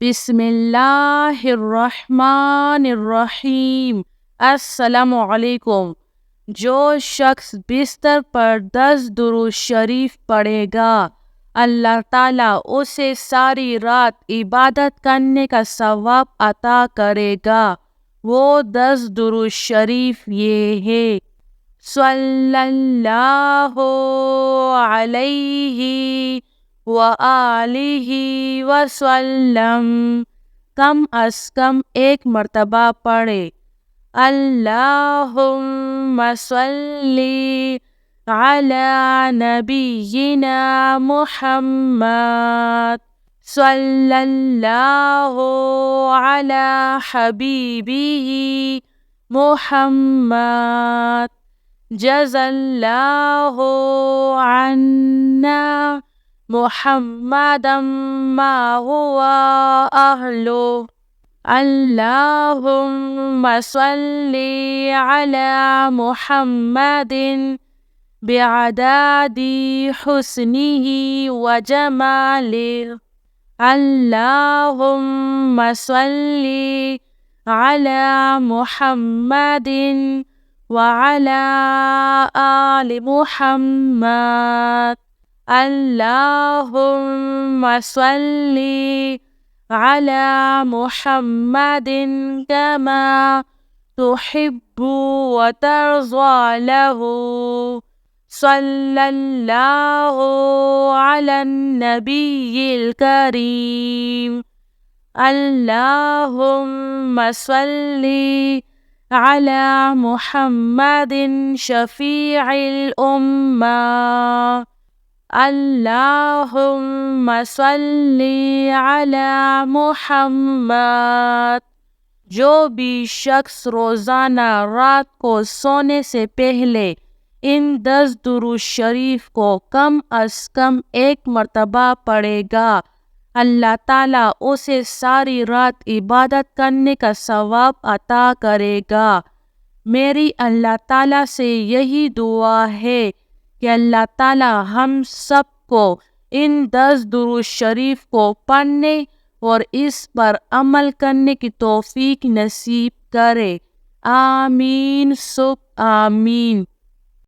بسم اللہ الرحمن الرحیم۔ السلام علیکم۔ جو شخص بستر پر 10 درود شریف پڑھے گا، اللہ تعالیٰ اسے ساری رات عبادت کرنے کا ثواب عطا کرے گا۔ وہ 10 درود شریف یہ ہے: صلی اللہ علیہ وآلہ وسلم، کم از کم 1 مرتبہ پڑھے۔ اللہم صلی علی نبینا محمد، صلی اللہ علی حبیبہ محمد، جزا اللہ عنا محمدا ما هو أهله، اللهم صل على محمد بعدد حسنه وجماله، اللهم صل على محمد وعلى آل محمد، اللهم صل على محمد كما تحب وترضى له، صلى الله على النبي الكريم، اللهم صل على محمد شفيع الأمة، اللہم صلی علی محمد۔ جو بھی شخص روزانہ رات کو سونے سے پہلے ان 10 درود شریف کو کم از کم 1 مرتبہ پڑھے گا، اللہ تعالیٰ اسے ساری رات عبادت کرنے کا ثواب عطا کرے گا۔ میری اللہ تعالیٰ سے یہی دعا ہے کہ اللہ تعالیٰ ہم سب کو ان 10 درود شریف کو پڑھنے اور اس پر عمل کرنے کی توفیق نصیب کرے۔ آمین سب آمین۔